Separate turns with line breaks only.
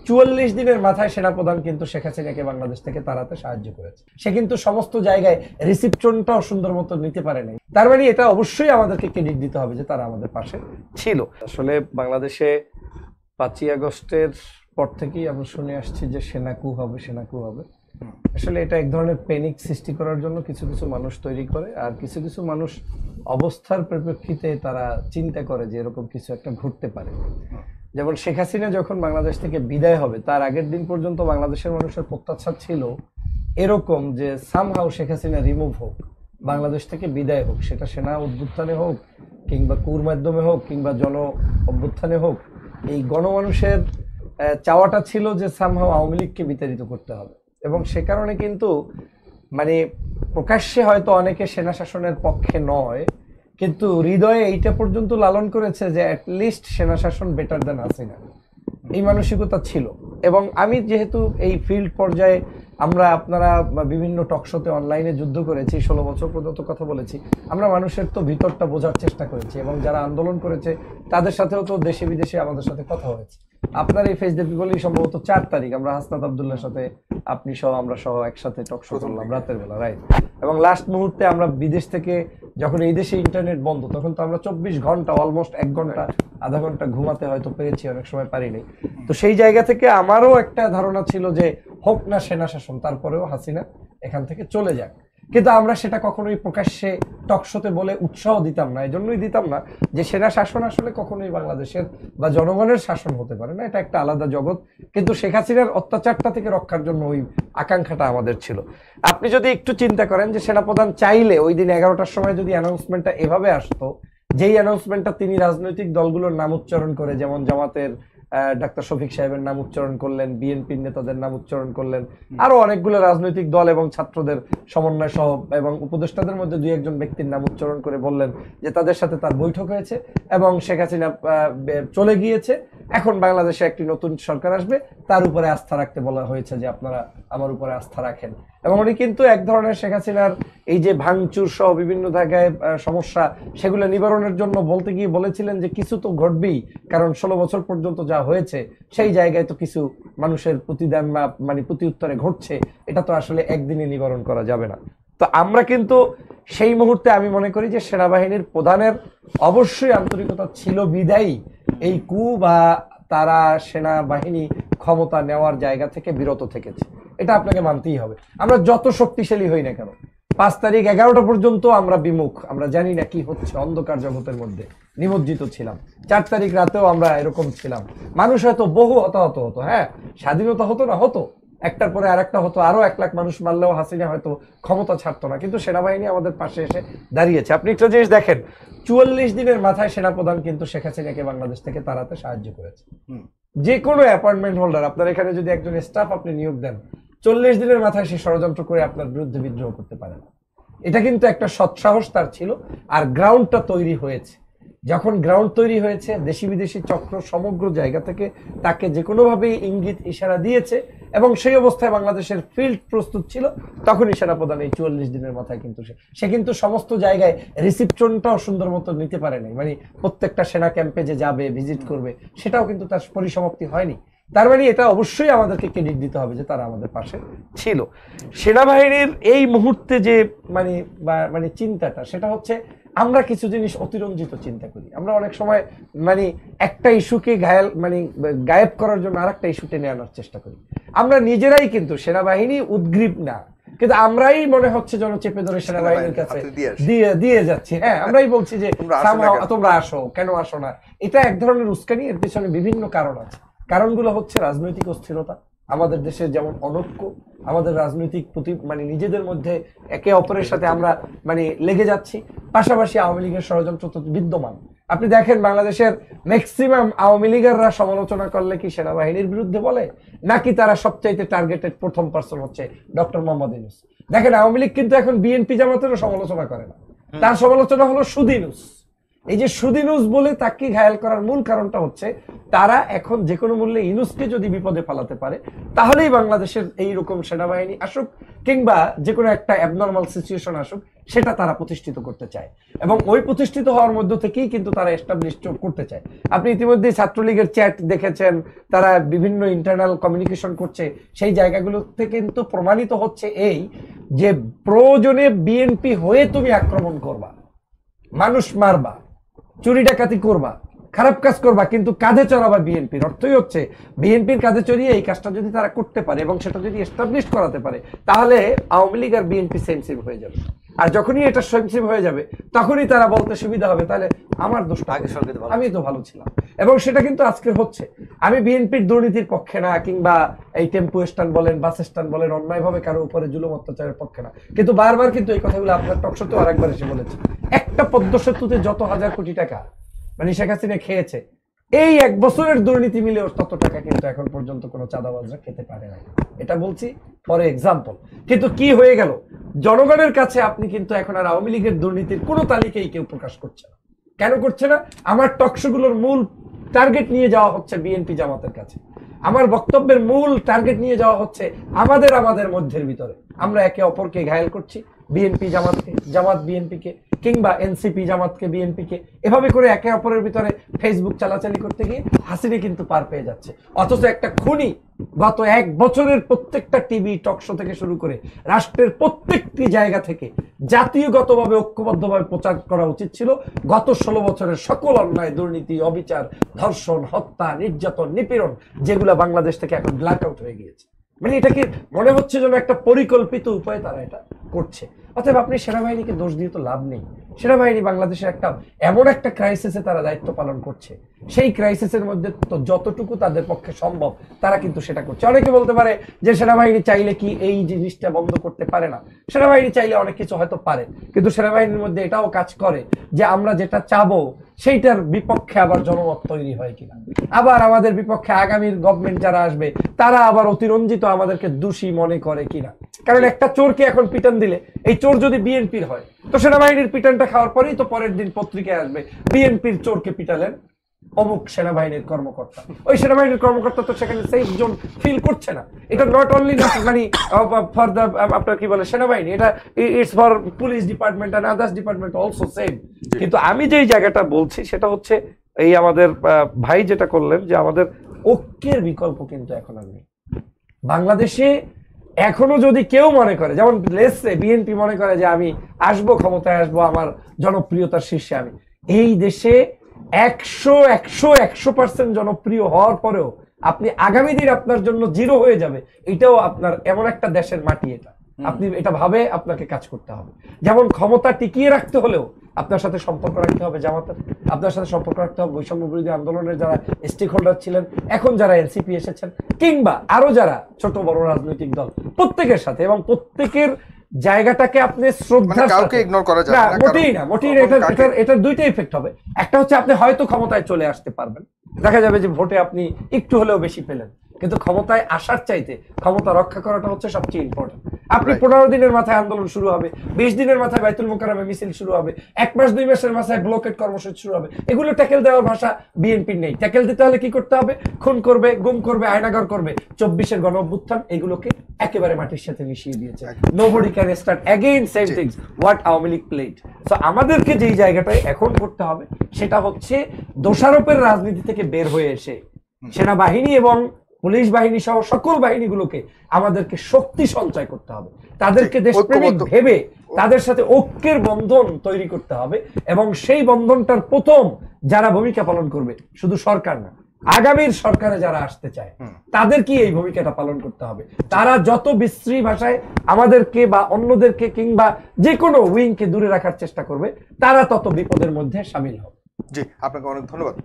44 দিনের মাথায় সেনাপ্রধান কিন্তু শেখ হাসিনাকে বাংলাদেশ থেকে তাড়াতে সাহায্য করেছে। সে কিন্তু সমস্ত জায়গায় রিসিপশনটাও সুন্দর মতো নিতে পারে নাই। তার মানে এটা অবশ্যই আমাদেরকে ক্রেডিট দিতে হবে যে তারা আমাদের পাশে ছিল। আসলে বাংলাদেশে 5ই আগস্টের পর থেকেই আমরা শুনে আসছি যে সেনা কু হবে, সেনা কু হবে। আসলে এটা এক ধরনের প্যানিক সৃষ্টি করার জন্য কিছু কিছু মানুষ তৈরি করে, আর কিছু কিছু মানুষ অবস্থার পরিপ্রেক্ষিতে তারা চিন্তা করে যে এরকম কিছু একটা ঘটতে পারে। যেমন শেখ হাসিনা যখন বাংলাদেশ থেকে বিদায় হবে তার আগের দিন পর্যন্ত বাংলাদেশের মানুষের প্রত্যাশা ছিল এরকম যে সামহাও শেখ হাসিনা রিমুভ হোক, বাংলাদেশ থেকে বিদায় হোক, সেটা সেনা অভ্যুত্থানে হোক কিংবা কুর মাধ্যমে হোক কিংবা জন অভ্যুত্থানে হোক। এই গণমানুষের চাওয়াটা ছিল যে সামহাও আওয়ামী লীগকে বিতাড়িত করতে হবে, এবং সে কারণে কিন্তু মানে প্রকাশ্যে হয়তো অনেকে সেনা শাসনের পক্ষে নয়, কিন্তু হৃদয়ে এইটা পর্যন্ত লালন করেছে যে অ্যাটলিস্ট সেনা শাসন বেটার দেন হাসিনা, এই মানসিকতা ছিল। এবং আমি যেহেতু এই ফিল্ড পর্যায়ে আমরা আপনারা বিভিন্ন টকশোতে অনলাইনে যুদ্ধ করেছি, 16 বছর পর্যন্ত কথা বলেছি, আমরা মানুষের তো ভিতরটা বোঝার চেষ্টা করেছি, এবং যারা আন্দোলন করেছে তাদের সাথেও তো দেশে বিদেশে আমাদের সাথে কথা হয়েছে। আপনার এই ফেস দেখি বলেই সম্ভবত 4 তারিখ আমরা হাসনাত আবদুল্লাহর সাথে, আপনি সহ আমরা সহ একসাথে টকশো করলাম রাতের বেলা, রাইট। এবং লাস্ট মুহূর্তে আমরা বিদেশ থেকে যখন এই দেশে ইন্টারনেট বন্ধ, তখন তো আমরা 24 ঘন্টা অলমোস্ট 1 ঘন্টা আধা ঘন্টা ঘুমাতে হয়তো পেরেছি, অনেক সময় পারিনি। তো সেই জায়গা থেকে আমারও একটা ধারণা ছিল যে হোক না সেনা শাসন, তারপরেও হাসিনা এখান থেকে চলে যাক। কিন্তু আমরা সেটা কখনোই প্রকাশ্যে টকশোতে বলে উৎসাহ দিতাম না। এই জন্যই দিতাম না যে সেনা শাসন আসলে কখনোই বাংলাদেশের বা জনগণের শাসন হতে পারে না, এটা একটা আলাদা জগৎ। কিন্তু শেখ হাসিনার অত্যাচারটা থেকে রক্ষার জন্য ওই আকাঙ্ক্ষাটা আমাদের ছিল। আপনি যদি একটু চিন্তা করেন যে সেনাপ্রধান চাইলে ওই দিন 11টার সময় যদি অ্যানাউন্সমেন্টটা এভাবে আসতো, যেই অ্যানাউন্সমেন্টটা তিনি রাজনৈতিক দলগুলোর নাম উচ্চারণ করে, যেমন জামাতের ডাক্তার শফিক সাহেবের নাম উচ্চারণ করলেন, বিএনপির নেতাদের নাম উচ্চারণ করলেন, আরো অনেকগুলো রাজনৈতিক দল এবং ছাত্রদের সমন্বয় সহ এবং উপদেষ্টাদের মধ্যে 2-1 ব্যক্তির নাম উচ্চারণ করে বললেন যে তাদের সাথে তার বৈঠক হয়েছে এবং শেখ হাসিনা চলে গিয়েছে, এখন বাংলাদেশে একটি নতুন সরকার আসবে, তার উপরে আস্থা রাখতে বলা হয়েছে যে আপনারা আমার উপরে আস্থা রাখেন। এবং উনি কিন্তু এক ধরনের শেখ হাসিনার এই যে ভাঙচুর সহ বিভিন্ন জায়গায় সমস্যা, সেগুলো নিবারণের জন্য বলতে গিয়ে বলেছিলেন যে কিছু তো ঘটবেই, কারণ 16 বছর পর্যন্ত যা হয়েছে সেই জায়গায় তো কিছু মানুষের প্রতিদান বা মানে প্রতি উত্তরে ঘটছে, এটা তো আসলে একদিনে নিবারণ করা যাবে না। তো আমরা কিন্তু সেই মুহূর্তে আমি মনে করি যে সেনাবাহিনীর প্রধানের অবশ্যই আন্তরিকতা ছিল বিদায়ী এই কু বা তারা সেনাবাহিনী ক্ষমতা নেওয়ার জায়গা থেকে বিরত থেকেছে, এটা আপনাকে মানতেই হবে। আমরা যত শক্তিশালী হই না কেন, 5 তারিখ 11টা পর্যন্ত আমরা বিমুখ, আমরা জানি না কি হচ্ছে, অন্ধকার জগতের মধ্যে নিমজ্জিত ছিলাম। 4 তারিখ রাতেও আমরা এরকম ছিলাম। মানুষ হয়তো বহু হতাহত হতো, হ্যাঁ স্বাধীনতা হতো না, হতো একটার পরে আরেকটা হতো, আরো 1 লাখ মানুষ মারলেও হাসিনা হয়তো ক্ষমতা ছাড়তো না, কিন্তু সেনাবাহিনী আমাদের পাশে এসে দাঁড়িয়েছে। আপনি একটা জিনিস দেখেন, 44 দিনের মাথায় সেনাপ্রধান কিন্তু শেখ হাসিনাকে বাংলাদেশ থেকে তাড়াতে সাহায্য করেছে। যে কোনো অ্যাপয়েন্টমেন্ট হোল্ডার, আপনার এখানে যদি একজন স্টাফ আপনি নিয়োগ দেন, 40 দিনের মাথায় সে ষড়যন্ত্র করে আপনার বিরুদ্ধে বিদ্রোহ করতে পারে না। এটা কিন্তু একটা সৎসাহস তার ছিল, আর গ্রাউন্ডটা তৈরি হয়েছে। যখন গ্রাউন্ড তৈরি হয়েছে, দেশি বিদেশি চক্র সমগ্র জায়গা থেকে তাকে যে কোনোভাবেই ইঙ্গিত ইশারা দিয়েছে, এবং সেই অবস্থায় বাংলাদেশের ফিল্ড প্রস্তুত ছিল, তখনই সেনাপ্রধান এই 44 দিনের মাথায় কিন্তু সে কিন্তু সমস্ত জায়গায় রিসিপশনটাও সুন্দর মতো নিতে পারে নাই। মানে প্রত্যেকটা সেনা ক্যাম্পে যে যাবে, ভিজিট করবে, সেটাও কিন্তু তার পরিসমাপ্তি হয়নি। তার মানে এটা অবশ্যই আমাদেরকে ক্রেডিট দিতে হবে যে তারা আমাদের পাশে ছিল। সেনাবাহিনীর এই মুহূর্তে যে মানে চিন্তাটা, সেটা হচ্ছে আমরা কিছু জিনিস অতিরঞ্জিত চিন্তা করি। আমরা অনেক সময় মানে একটা ইস্যুকে গায়েব করার জন্য আরেকটা ইস্যু টেনে আনার চেষ্টা করি। আমরা নিজেরাই কিন্তু সেনাবাহিনী উদ্গ্রীব না, কিন্তু আমরাই মনে হচ্ছে যেন চেপে ধরে সেনাবাহিনীর কাছে দিয়ে যাচ্ছি। হ্যাঁ, আমরাই বলছি যে তোমরা আসো, কেন আসো না। এটা এক ধরনের উস্কানি, এর পিছনে বিভিন্ন কারণ আছে। কারণগুলো হচ্ছে রাজনৈতিক অস্থিরতা, আমাদের দেশে যেমন অনৈক্য, আমাদের রাজনৈতিক নিজেদের মধ্যে একে অপরের সাথে আমরা লেগে যাচ্ছি, পাশাপাশি আওয়ামী লীগের ষড়যন্ত্র তো বিদ্যমান। আপনি দেখেন বাংলাদেশের ম্যাক্সিমাম আওয়ামী লীগেররা সমালোচনা করলে কি সেনাবাহিনীর বিরুদ্ধে বলে, নাকি তারা সবচাইতে টার্গেটেড প্রথম পার্সন হচ্ছে ডক্টর মোহাম্মদ ইউনূস। দেখেন আওয়ামী লীগ কিন্তু এখন বিএনপি জামাতেরও সমালোচনা করে না, তার সমালোচনা হলো শুধু ইউনূস। এই যে শুধু ইউনূস বলে তাকে ঘায়াল করার মূল কারণটা হচ্ছে তারা এখন যে কোনো মূল্যে ইউনূসকে যদি বিপদে ফেলাতে পারে তাহলেই বাংলাদেশের এইরকম সেনাবাহিনী আসুক কিংবা যে কোনো একটা অ্যাবনর্মাল সিচুয়েশন আসুক সেটা তারা প্রতিষ্ঠিত করতে চায় এবং ওই প্রতিষ্ঠিত হওয়ার মধ্য থেকেই কিন্তু তারা এস্টাবলিশ করতে চায়। আপনি ইতিমধ্যে ছাত্রলীগের চ্যাট দেখেছেন, তারা বিভিন্ন ইন্টারনাল কমিউনিকেশন করছে, সেই জায়গাগুলোতে কিন্তু প্রমাণিত হচ্ছে এই যে প্রয়োজনে বিএনপি হয়ে তুমি আক্রমণ করবা, মানুষ মারবা, চুরি ডাকাতি করবা, খারাপ কাজ করবা, কিন্তু কাঁধে চড়াবা বিএনপির। অর্থই হচ্ছে বিএনপির কাঁধে চড়িয়ে এই কাজটা যদি তারা করতে পারে এবং সেটা যদি এস্টাবলিশ করাতে পারে তাহলে আওয়ামী লীগ আর বিএনপি সেম সেম হয়ে যাবে। আর যখনই এটা সেম সেম হয়ে যাবে তখনই তারা বলতে সুবিধা হবে তাহলে আমার দোষটা আগে সরকার, আমি তো ভালো ছিলাম। এবং সেটা কিন্তু আজকে হচ্ছে। আমি বিএনপির দুর্নীতির পক্ষে না, কিংবা এই টেম্পো স্ট্যান্ড বলেন, বাস স্ট্যান্ড বলেন, অন্যায়ভাবে কারো উপরে জুলুম অত্যাচারের পক্ষে না, কিন্তু বারবার কিন্তু এই কথাগুলো আপনার টকশোতেও আরেকবার এসে বলেছে। একটা পদ্ম সেতুতে যত হাজার কোটি টাকা মানে শেখ হাসিনা খেয়েছে, এই 1 বছরের দুর্নীতি মিলেও তত টাকা কিন্তু এখন পর্যন্ত কোনো চাঁদাবাজরা খেতে পারে না। এটা বলছি ফর এক্সাম্পল। কিন্তু কি হয়ে গেল, জনগণের কাছে আপনি কিন্তু এখন আর আওয়ামী লীগের দুর্নীতির কোনো তালিকাই কেউ প্রকাশ করছে না। কেন করছে না? আমার টকশোগুলোর মূল টার্গেট নিয়ে যাওয়া হচ্ছে বিএনপি জামাতের কাছে। আমার বক্তব্যের মূল টার্গেট নিয়ে যাওয়া হচ্ছে আমাদের মধ্যের ভিতরে। আমরা একে অপরকে ঘায়েল করছি, বিএনপি জামাতকে, জামাত বিএনপিকে, কিংবা এনসিপি জামাতকে বিএনপিকে, এভাবে করে একে অপরের ভিতরে ফেসবুক চালাচালি করতে গিয়ে হাসিনা কিন্তু পার পেয়ে যাচ্ছে। অথচ একটা খুনি গত 1 বছরের প্রত্যেকটা টিভি টকশো থেকে শুরু করে রাষ্ট্রের প্রত্যেকটি জায়গা থেকে জাতীয়গতভাবে ঐক্যবদ্ধভাবে প্রচার করা উচিত ছিল গত 16 বছরের সকল অন্যায়, দুর্নীতি, অবিচার, ধর্ষণ, হত্যা, নির্যাতন, নিপীড়ন যেগুলো বাংলাদেশ থেকে এখন ব্ল্যাক আউট হয়ে গিয়েছে। মানে এটাকে মনে হচ্ছে যেন একটা পরিকল্পিত উপায়ে তারা এটা করছে। অতএব আপনি সেনাবাহিনীকে দোষ দিয়ে তো লাভ নেই। সেনাবাহিনী বাংলাদেশের একটা এমন একটা ক্রাইসিসে তারা দায়িত্ব পালন করছে, সেই ক্রাইসিসের মধ্যে তো যতটুকু তাদের পক্ষে সম্ভব তারা কিন্তু সেটা করছে। অনেকে বলতে পারে যে সেনাবাহিনী চাইলে কি এই জিনিসটা বন্ধ করতে পারে না। সেনাবাহিনী চাইলে অনেক কিছু হয়তো পারে, কিন্তু সেনাবাহিনীর মধ্যে এটাও কাজ করে যে আমরা যেটা চাবো সেইটার বিপক্ষে আবার জনমত তৈরি হয় কিনা, আবার আমাদের বিপক্ষে আগামীর গভর্নমেন্ট যারা আসবে তারা আবার অতিরঞ্জিত আমাদেরকে দোষী মনে করে কিনা। কারণ একটা চোরকে এখন পিটান দিলে, এই চোর যদি বিএনপির হয় তো সেনাবাহিনীর পিটানটা খাওয়ার পরেই তো পরের দিন পত্রিকায় আসবে বিএনপির চোরকে পিটালেন অমুক সেনাবাহিনীর কর্মকর্তা। ওই সেনাবাহিনীর কর্মকর্তা তো সেখানে সেফ জোন ফিল করছে না। এটা নট অনলি মানে ফর দ্য আপনার কি বলে সেনাবাহিনী, এটা it's for police department and others department also same. কিন্তু আমি যেই জায়গাটা বলছি সেটা হচ্ছে এই আমাদের ভাই যেটা করলেন যে আমাদের ঐক্যের বিকল্প কিন্তু এখন আর নেই বাংলাদেশে। এখনো যদি কেউ মনে করে, যেমন লেসে বিএনপি মনে করে যে আমি আসবো, ক্ষমতায় আসবো, আমার জনপ্রিয়তার শীর্ষে আমি, এই দেশে 100% জনপ্রিয় হওয়ার পরেও আপনি আগামী দিন আপনার জন্য জিরো হয়ে যাবে, এটাও আপনার এমন একটা দেশের মাটি। এটা আপনি এটা ভাবে আপনাকে কাজ করতে হবে। যেমন ক্ষমতা টিকিয়ে রাখতে হলেও আপনার সাথে সম্পর্ক রাখতে হবে জামাতের, আপনার সাথে সম্পর্ক রাখতে হবে বৈষম্য বিরোধী আন্দোলনের যারা স্টেক হোল্ডার ছিলেন, এখন যারা এনসিপি এসেছেন, কিংবা আরো যারা ছোট বড় রাজনৈতিক দল, প্রত্যেকের সাথে। এবং প্রত্যেকের জায়গাটাকে আপনি শ্রদ্ধা,
কাউকে ইগনোর করা যাবে না,
মোটেই না, মোটেই। এটার দুইটা ইফেক্ট হবে। একটা হচ্ছে আপনি হয়তো ক্ষমতায় চলে আসতে পারবেন, দেখা যাবে যে ভোটে আপনি একটু হলেও বেশি পেলেন, কিন্তু ক্ষমতায় আসার চাইতে ক্ষমতা রক্ষা করাটা হচ্ছে সবচেয়ে ইম্পর্টেন্ট। আপনি 15 দিনের মাথায় আন্দোলন শুরু হবে, 20 দিনের মাথায় বাইতুল মোকাররমে মিছিল শুরু হবে, 1 মাস 2 মাসের মাথায় ব্লকেট কর্মসূচি শুরু হবে। এগুলো ট্যাকেল দেওয়ার ভাষা বিএনপির নেই। ট্যাকেল দিতে হলে কি করতে হবে? খুন করবে, গুম করবে, আয়নাঘর করবে। 24-এর গণ অভ্যুত্থান এগুলোকে একেবারে মাটির সাথে মিশিয়ে দিয়েছে। Nobody can start again same things what Awami League played. So আমাদেরকে যেই জায়গাটায় এখন করতে হবে সেটা হচ্ছে দোষারোপের রাজনীতি থেকে বের হয়ে এসে সেনাবাহিনী এবং পুলিশ বাহিনী সহ সকল বাহিনীগুলোকে আমাদেরকে শক্তি সঞ্চয় করতে হবে, তাদেরকে দেশপ্রেমিক ভেবে তাদের সাথে ঐক্যের বন্ধন তৈরি করতে হবে। এবং সেই বন্ধনটার প্রথম যারা ভূমিকা পালন করবে, শুধু সরকার না, আগামীর সরকারে যারা আসতে চায় তাদের কি এই ভূমিকাটা পালন করতে হবে। তারা যত বিশ্রী ভাষায় আমাদেরকে বা অন্যদেরকে কিংবা যে কোনো উইংকে দূরে রাখার চেষ্টা করবে, তারা তত বিপদের মধ্যে সামিল হবে।
জি, আপনাকে অনেক ধন্যবাদ।